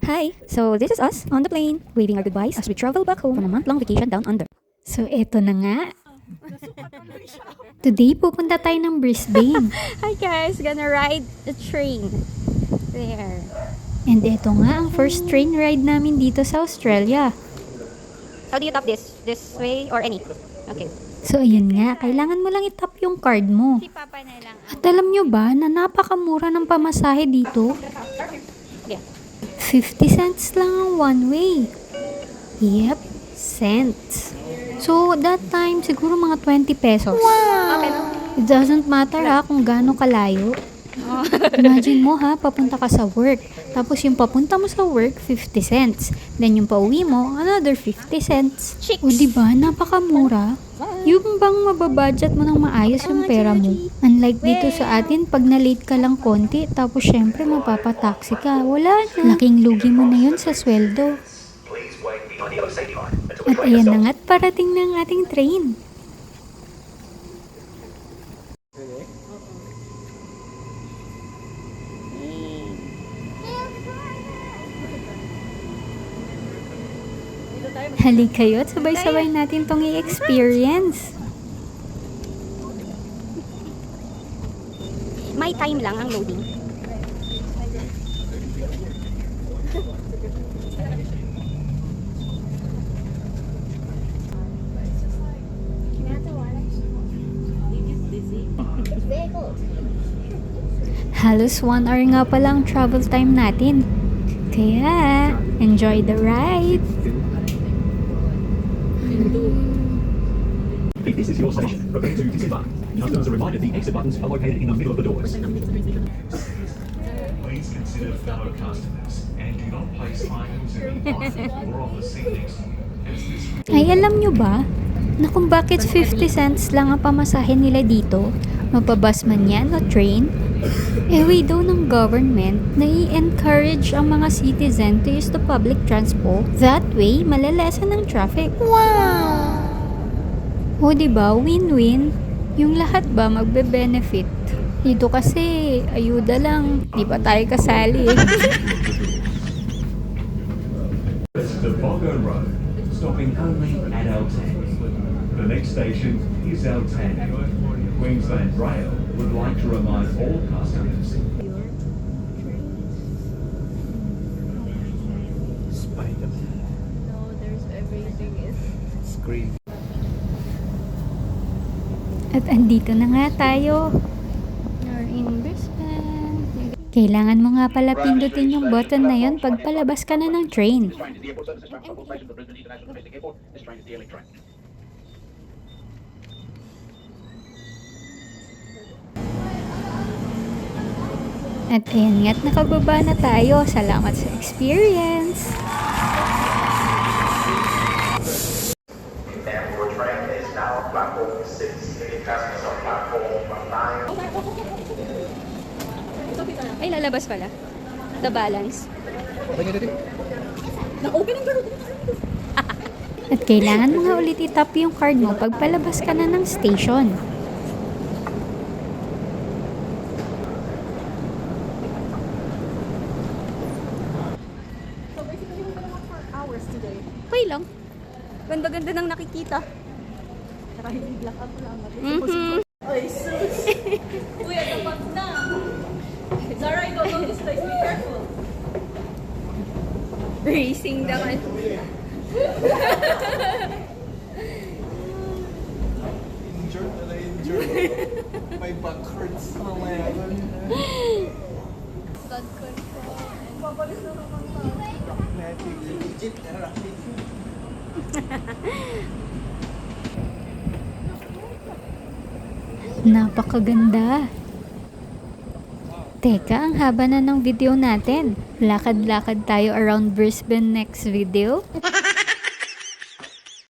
Hi! So, this is us on the plane, waving our goodbyes as we travel back home on a month-long vacation down under. So, eto na nga. Today, pupunta tayo ng Brisbane. Hi guys! Gonna ride the train. There. And eto nga ang first train ride namin dito sa Australia. How do you tap this? This way or any? Okay. So, ayun nga, kailangan mo lang itap yung card mo. Si Papa na lang. At alam nyo ba na napakamura ng pamasahe dito? Yeah. 50 cents lang ang one way. Yep, cents. So, that time, siguro mga 20 pesos. Okay. It doesn't matter kung gaano kalayo. Imagine mo papunta ka sa work. Tapos yung papunta mo sa work, 50 cents. Then yung pauwi mo, another 50 cents. Chicks. O diba, napakamura. Yung bang mababudget mo ng maayos yung pera mo. Unlike dito sa atin, pag na-late ka lang konti, tapos syempre mapapataksi ka. Wala na. Laking lugi mo na yun sa sweldo. At ayan na nga't parating na ang ating train. Halik kayo at sabay-sabay natin tong i-experience. May time lang ang loading. Halos 1 hour nga pala ang travel time natin. Kaya, enjoy the ride! This is your station. Prepare to disembark. Customers are reminded the exit buttons are located in the middle of the doors. Please consider fellow customers and do not place items in the bathroom or on the seat next to you, as this Ay, alam nyo ba na kung bakit 50 cents lang ang pamasahe nila dito, mapabas man yan o train? Way daw ng government na i-encourage ang mga citizen to use the public transport. That way, malalesa ng traffic. Wow! O diba, win-win? Yung lahat ba magbe-benefit? Dito kasi, ayuda lang. Di ba tayo kasali to Bongo Road, stopping only at Altani. The next station is Altani. Queensland Rail would like to remind all customers. At andito na nga tayo. You're in Brisbane. Kailangan mo nga pala pindutin yung button na yon pag palabas ka na ng train. At ayan nga't nakababa na tayo. Salamat sa experience! Airport train is now platform 6. Any passengers on platform 9. Ay, lalabas pala. The balance. At kailangan mo nga ulit itap yung card mo pag palabas ka na ng station. Okay lang. Ganda-ganda nang nakikita. Mhm. Kuya, dapat na. Zara, go this place. Be careful. Racing naman. My back hurts mamaya. Legit, Napakaganda! Teka, ang haba na ng video natin. Lakad-lakad tayo around Brisbane next video.